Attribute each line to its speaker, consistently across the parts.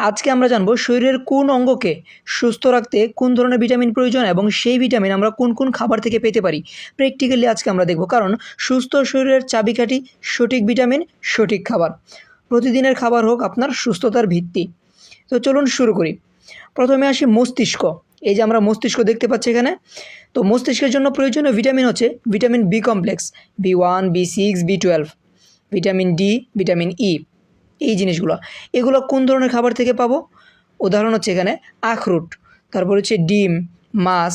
Speaker 1: আজকে আমরা জানবো শরীরের কোন অঙ্গকে সুস্থ রাখতে কোন ধরনের ভিটামিন প্রয়োজন এবং সেই ভিটামিন আমরা কোন কোন খাবার থেকে পেতে পারি। প্র্যাকটিক্যালি আজকে আমরা দেখব, কারণ সুস্থ শরীরের চাবিকাঠি সঠিক ভিটামিন, সঠিক খাবার। প্রতিদিনের খাবার হোক আপনার সুস্থতার ভিত্তি। তো চলুন শুরু করি। প্রথমে আসি মস্তিষ্ক। এই যে আমরা মস্তিষ্ক দেখতে পাচ্ছি এখানে, তো মস্তিষ্কের জন্য প্রয়োজনীয় ভিটামিন হচ্ছে vitamin B complex, B1, B6, B12, vitamin D, vitamin E, এই জিনিসগুলো। এগুলো কোন ধরনের খাবার থেকে পাবো? উদাহরণ হচ্ছে এখানে আখরোট, তারপর হচ্ছে ডিম, মাছ,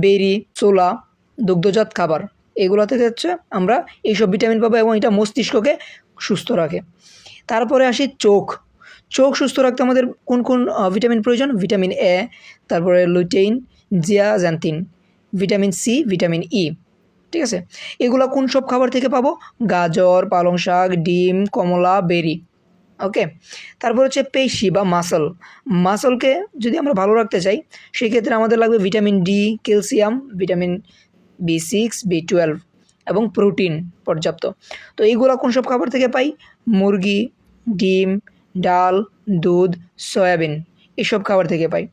Speaker 1: বেরি, ছোলা, দুগ্ধজাত খাবার, এগুলো থেকে হচ্ছে আমরা এইসব ভিটামিন পাবো এবং এটা মস্তিষ্ককে সুস্থ রাখে। তারপরে আসি চোখ। চোখ সুস্থ রাখতে আমাদের কোন কোন ভিটামিন প্রয়োজন? ভিটামিন এ, তারপরে lutein, zeaxanthin, vitamin C, vitamin E. ঠিক আছে, এগুলো কোন সব খাবার থেকে পাবো? গাজর, পালং শাক, ডিম, কমলা, বেরি। ওকে, তারপর হচ্ছে পেশি বা মাসলকে যদি আমরা ভালো রাখতে চাই সেক্ষেত্রে আমাদের লাগবে vitamin D, calcium, vitamin B6, B12 এবং প্রোটিন পর্যাপ্ত। তো এইগুলো কোন সব খাবার থেকে পাই? মুরগি, ডিম, ডাল, দুধ, সয়াবিন, এসব খাবার থেকে পাই।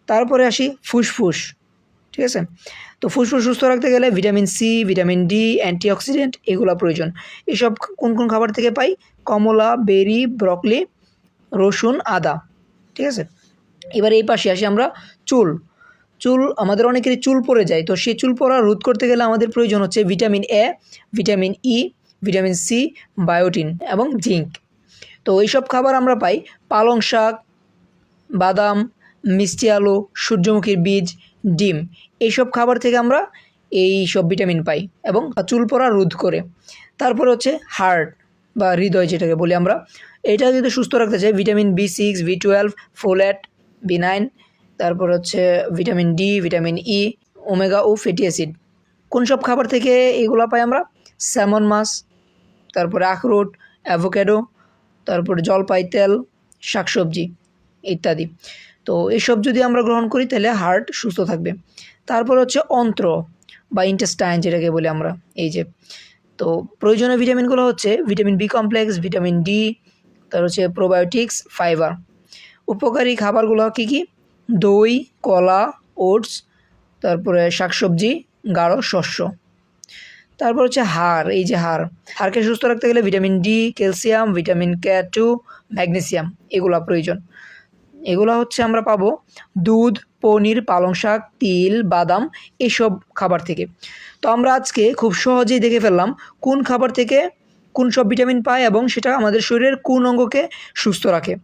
Speaker 1: তারপরে আসি ফুসফুস। ঠিক আছে, তো ফুসফুস সুস্থ রাখতে গেলে vitamin C, vitamin D, antioxidant এগুলো প্রয়োজন। এসব কোন কোন খাবার থেকে পাই? কমলা, বেরি, ব্রকলি, রসুন, আদা। ঠিক আছে, এবার এই পাশে আসি আমরা চুল আমাদের অনেকেরই চুল পড়ে যায়, তো সেই চুল পড়া রোধ করতে গেলে আমাদের প্রয়োজন হচ্ছে vitamin A, vitamin E, vitamin C, biotin এবং জিঙ্ক। তো এইসব খাবার আমরা পাই পালং শাক, বাদাম, মিষ্টি আলু, সূর্যমুখীর বীজ, ডিম, এইসব খাবার থেকে আমরা এই সব ভিটামিন পাই এবং চুল পড়া রোধ করে। তারপর হচ্ছে হার্ট বা হৃদয় যেটাকে বলি আমরা, এটা যদি সুস্থ রাখতে চাই vitamin B6, B12, folate, B9, তারপর হচ্ছে vitamin D, vitamin E, omega ও ফ্যাটি অ্যাসিড। কোন সব খাবার থেকে এগুলো পাই আমরা? স্যামন মাছ, তারপরে আখরোট, অ্যাভোক্যাডো, তারপরে জলপাই তেল, শাকসবজি ইত্যাদি। তো এসব যদি আমরা গ্রহণ করি তাহলে হার্ট সুস্থ থাকবে। তারপর হচ্ছে অন্ত্র বা ইন্টেস্টাইন যেটাকে বলি আমরা, এই যে। তো প্রয়োজনীয় ভিটামিনগুলো হচ্ছে vitamin B complex, vitamin D, তার হচ্ছে প্রোবায়োটিক্স, ফাইবার। উপকারী খাবারগুলো কী কী? দই, কলা, ওটস, তারপরে শাকসবজি, গাঢ় শস্য। তারপর হচ্ছে হাড়। এই যে হাড়কে সুস্থ রাখতে গেলে vitamin D, calcium, vitamin K2, magnesium এগুলা প্রয়োজন। এগুলো হচ্ছে আমরা পাবো দুধ, পনির, পালং শাক, তিল, বাদাম, এসব খাবার থেকে। তো আমরা আজকে খুব সহজেই দেখে ফেললাম কোন খাবার থেকে কোন সব ভিটামিন পায় এবং সেটা আমাদের শরীরের কোন অঙ্গকে সুস্থ রাখে।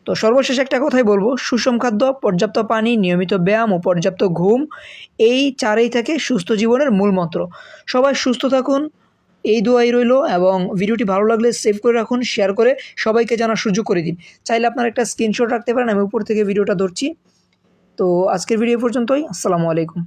Speaker 1: তো সর্বশেষ একটা কথাই বলবো, সুষম খাদ্য, পর্যাপ্ত পানি, নিয়মিত ব্যায়াম ও পর্যাপ্ত ঘুম, এই চারেই থাকে সুস্থ জীবনের মূল মন্ত্র। সবাই সুস্থ থাকুন, এই দোয়াই রইল। এবং ভিডিওটি ভালো লাগলে সেভ করে রাখুন, শেয়ার করে সবাইকে জানার সুযোগ করে দিন। চাইলে আপনারা একটা স্ক্রিনশট রাখতে পারেন, আমি উপর থেকে ভিডিওটা ধরছি। তো আজকের ভিডিও পর্যন্তই। আসসালামু আলাইকুম।